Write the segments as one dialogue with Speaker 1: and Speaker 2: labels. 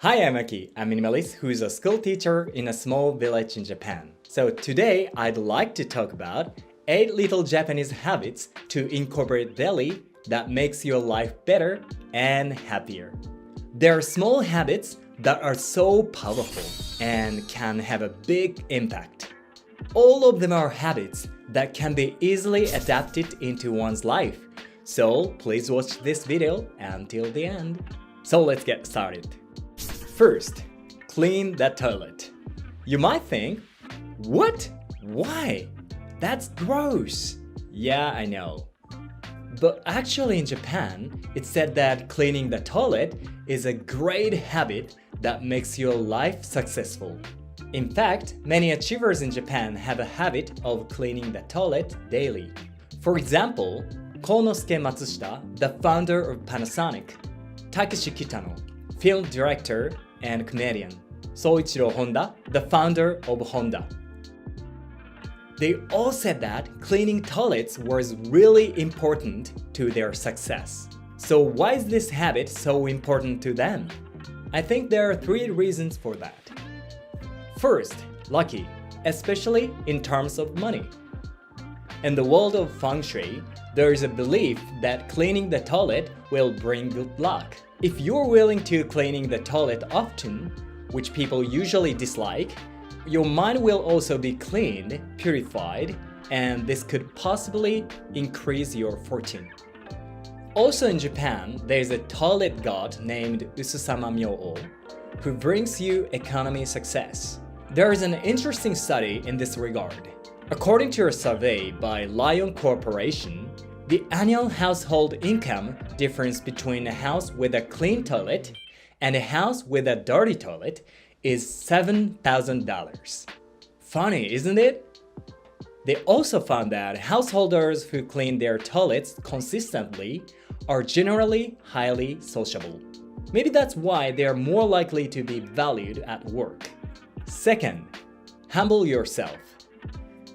Speaker 1: Hi, I'm Aki. I'm a minimalist who is a school teacher in a small village in Japan. So today I'd like to talk about 8 little Japanese habits to incorporate daily that makes your life better and happier. There are small habits that are so powerful and can have a big impact. All of them are habits that can be easily adapted into one's life. So please watch this video until the end. So let's get started. First, clean the toilet. You might think, what? Why? That's gross. Yeah, I know. But actually in Japan, it's said that cleaning the toilet is a great habit that makes your life successful. In fact, many achievers in Japan have a habit of cleaning the toilet daily. For example, Konosuke Matsushita, the founder of Panasonic, Takeshi Kitano, film director and comedian, Soichiro Honda, the founder of Honda. They all said that cleaning toilets was really important to their success. So why is this habit so important to them? I think there are 3 reasons for that. First, lucky, especially in terms of money. In the world of feng shui, there is a belief that cleaning the toilet will bring good luck. If you're willing to cleaning the toilet often, which people usually dislike, your mind will also be cleaned, purified, and this could possibly increase your fortune. Also in Japan, there's a toilet god named Ususama Myo-o, who brings you economy success. There is an interesting study in this regard. According to a survey by Lion Corporation, the annual household income difference between a house with a clean toilet and a house with a dirty toilet is $7,000. Funny, isn't it? They also found that householders who clean their toilets consistently are generally highly sociable. Maybe that's why they are more likely to be valued at work. Second, humble yourself.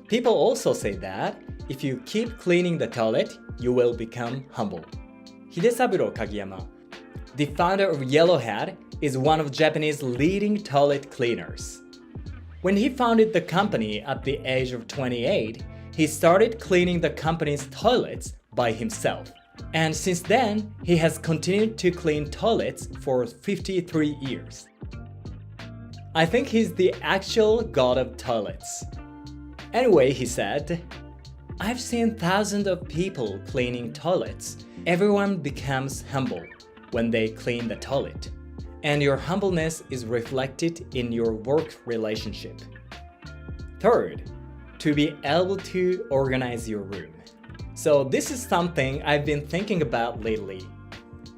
Speaker 1: People also say that if you keep cleaning the toilet, you will become humble. Hidesaburo Kageyama, the founder of Yellow Hat, is one of Japanese leading toilet cleaners. When he founded the company at the age of 28, he started cleaning the company's toilets by himself. And since then, he has continued to clean toilets for 53 years. I think he's the actual god of toilets. Anyway, he said, I've seen thousands of people cleaning toilets. Everyone becomes humble when they clean the toilet. And your humbleness is reflected in your work relationship. Third, to be able to organize your room. So this is something I've been thinking about lately.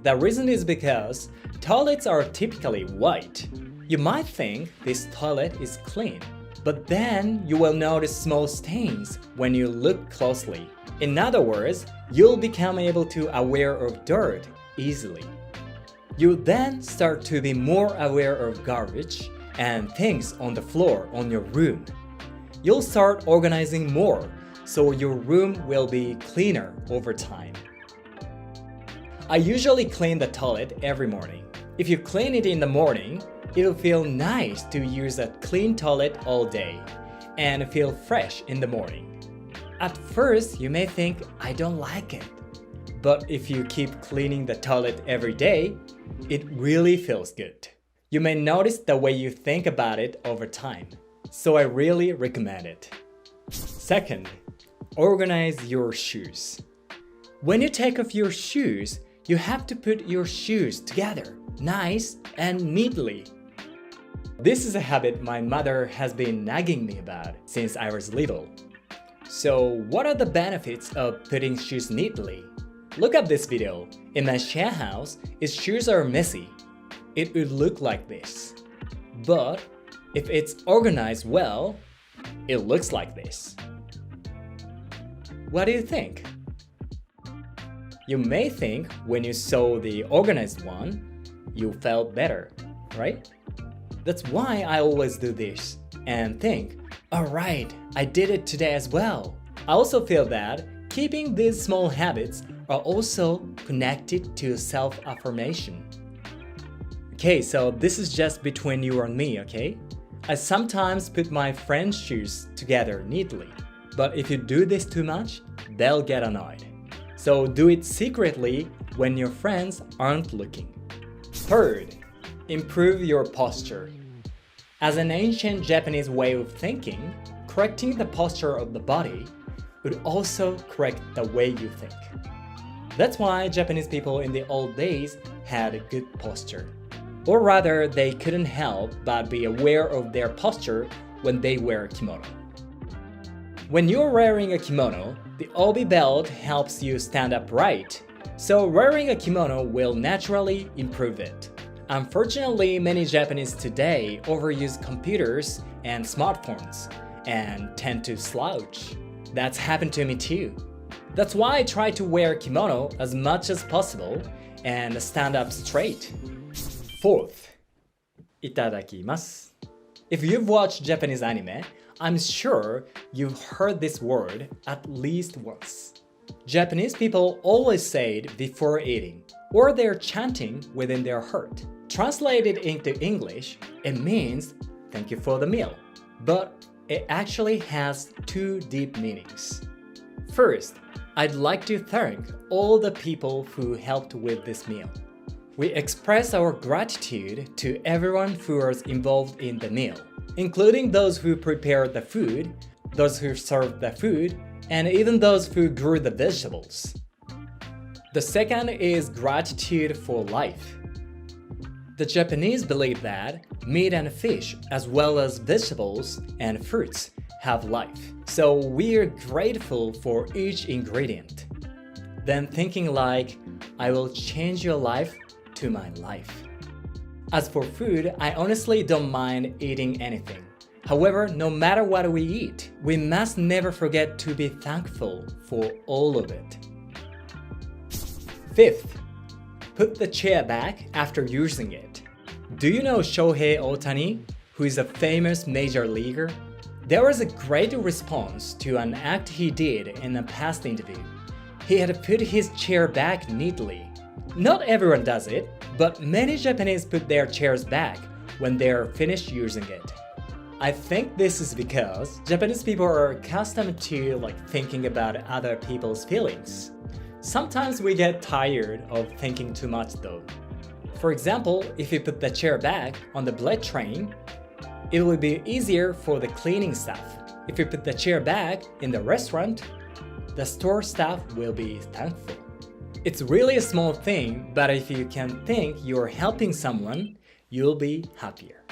Speaker 1: The reason is because toilets are typically white. You might think this toilet is clean, but then you will notice small stains when you look closely. In other words, you'll become able to aware of dirt easily. You then start to be more aware of garbage and things on the floor on your room. You'll start organizing more, so your room will be cleaner over time. I usually clean the toilet every morning. If you clean it in the morning, it'll feel nice to use a clean toilet all day and feel fresh in the morning. At first, you may think, I don't like it. But if you keep cleaning the toilet every day, it really feels good. You may notice the way you think about it over time. So I really recommend it. Second, organize your shoes. When you take off your shoes, you have to put your shoes together, nice and neatly. This is a habit my mother has been nagging me about since I was little. So what are the benefits of putting shoes neatly? Look at this video. In my share house, its shoes are messy. It would look like this. But if it's organized well, it looks like this. What do you think? You may think when you saw the organized one, you felt better, right? That's why I always do this and think, alright, I did it today as well. I also feel that keeping these small habits are also connected to self-affirmation. Okay, so this is just between you and me, okay? I sometimes put my friends' shoes together neatly, but if you do this too much, they'll get annoyed. So do it secretly when your friends aren't looking. Third, improve your posture. As an ancient Japanese way of thinking, correcting the posture of the body would also correct the way you think. That's why Japanese people in the old days had a good posture. Or rather, they couldn't help but be aware of their posture when they wear a kimono. When you're wearing a kimono, the obi belt helps you stand upright, so wearing a kimono will naturally improve it. Unfortunately, many Japanese today overuse computers and smartphones and tend to slouch. That's happened to me too. That's why I try to wear kimono as much as possible and stand up straight. Fourth, itadakimasu. If you've watched Japanese anime, I'm sure you've heard this word at least once. Japanese people always say it before eating, or they're chanting within their heart. Translated into English, it means thank you for the meal, but it actually has two deep meanings. First, I'd like to thank all the people who helped with this meal. We express our gratitude to everyone who was involved in the meal, including those who prepared the food, those who served the food, and even those who grew the vegetables. The second is gratitude for life. The Japanese believe that meat and fish, as well as vegetables and fruits, have life, so we're grateful for each ingredient. Then thinking like, I will change your life to my life. As for food, I honestly don't mind eating anything. However, no matter what we eat, we must never forget to be thankful for all of it. Fifth, put the chair back after using it. Do you know Shohei Ohtani, who is a famous major leaguer? There was a great response to an act he did in a past interview. He had put his chair back neatly. Not everyone does it, but many Japanese put their chairs back when they're finished using it. I think this is because Japanese people are accustomed to thinking about other people's feelings. Sometimes we get tired of thinking too much though. For example, if you put the chair back on the blood train, it will be easier for the cleaning staff. If you put the chair back in the restaurant, the store staff will be thankful. It's really a small thing, but if you can think you're helping someone, you'll be happier.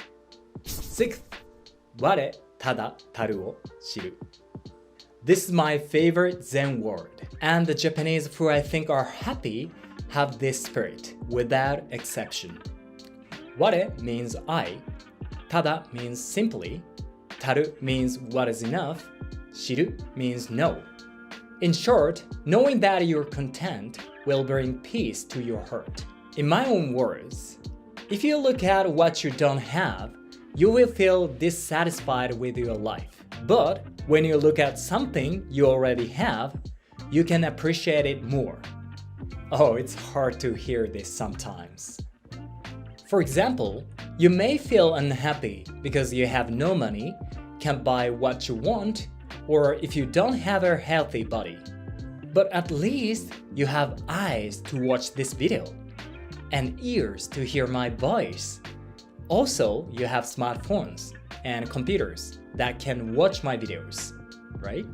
Speaker 1: Sixth, ware tada taru o shiru. This is my favorite Zen word, and the Japanese who I think are happy have this spirit without exception. Ware means I, tada means simply, taru means what is enough, shiru means know. In short, knowing that you're content will bring peace to your heart. In my own words, if you look at what you don't have, you will feel dissatisfied with your life. But when you look at something you already have, you can appreciate it more. Oh, it's hard to hear this sometimes. For example, you may feel unhappy because you have no money, can't buy what you want, or if you don't have a healthy body. But at least you have eyes to watch this video and ears to hear my voice. Also, you have smartphones and computers that can watch my videos, right?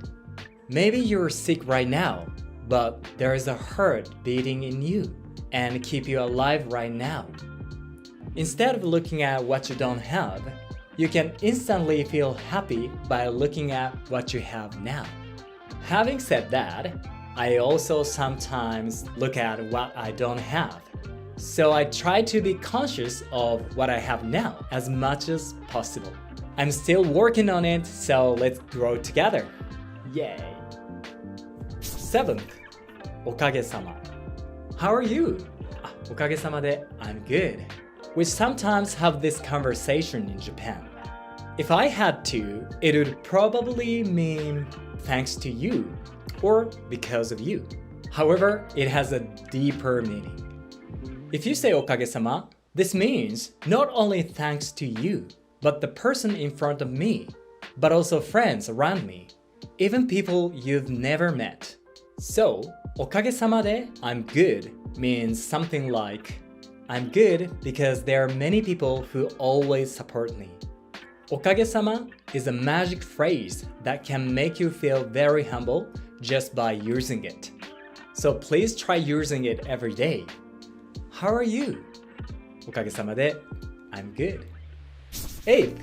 Speaker 1: Maybe you're sick right now, but there is a heart beating in you and keep you alive right now. Instead of looking at what you don't have, you can instantly feel happy by looking at what you have now. Having said that, I also sometimes look at what I don't have. So I try to be conscious of what I have now as much as possible. I'm still working on it, so let's grow together. Yay! 7th, おかげさま. How are you? おかげさまで I'm good. We sometimes have this conversation in Japan. If I had to, it would probably mean thanks to you or because of you. However, it has a deeper meaning. If you say おかげさま This means not only thanks to you, but the person in front of me, but also friends around me, even people you've never met. So, おかげさまで I'm good means something like I'm good because there are many people who always support me. おかげさま is a magic phrase that can make you feel very humble just by using it. So please try using it every day. How are you? おかげさまで I'm good. 8th,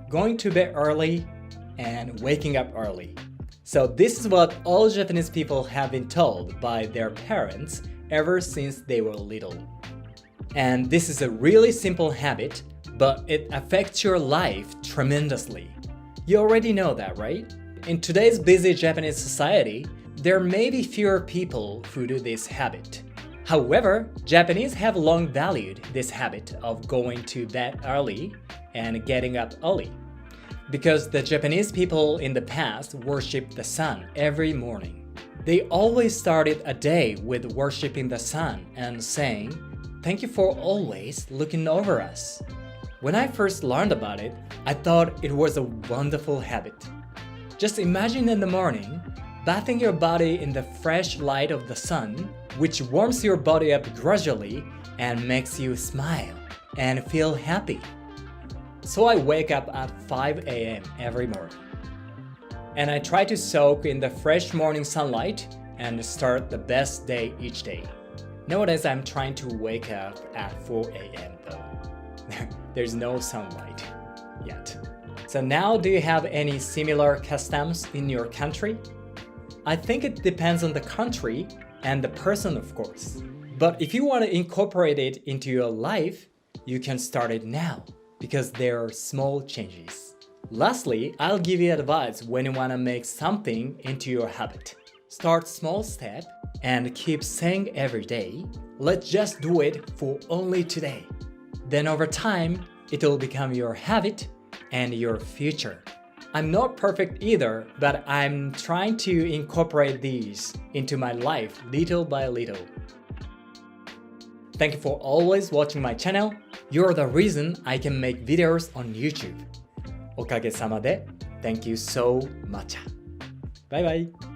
Speaker 1: going to bed early and waking up early. So this is what all Japanese people have been told by their parents ever since they were little. And this is a really simple habit, but it affects your life tremendously. You already know that, right? In today's busy Japanese society, there may be fewer people who do this habit. However, Japanese have long valued this habit of going to bed early and getting up early. Because the Japanese people in the past worshipped the sun every morning. They always started a day with worshipping the sun and saying, "Thank you for always looking over us." When I first learned about it, I thought it was a wonderful habit. Just imagine in the morning, bathing your body in the fresh light of the sun, which warms your body up gradually and makes you smile and feel happy. So I wake up at 5 a.m. every morning. And I try to soak in the fresh morning sunlight and start the best day each day. Nowadays, I'm trying to wake up at 4 a.m. though. There's no sunlight yet. So now, do you have any similar customs in your country? I think it depends on the country and the person, of course. But if you want to incorporate it into your life, you can start it now because there are small changes. Lastly, I'll give you advice when you want to make something into your habit. Start small step and keep saying every day, let's just do it for only today. Then over time, it'll become your habit and your future. I'm not perfect either, but I'm trying to incorporate these into my life little by little. Thank you for always watching my channel. You're the reason I can make videos on YouTube. おかげさまで Thank you so much. Bye bye.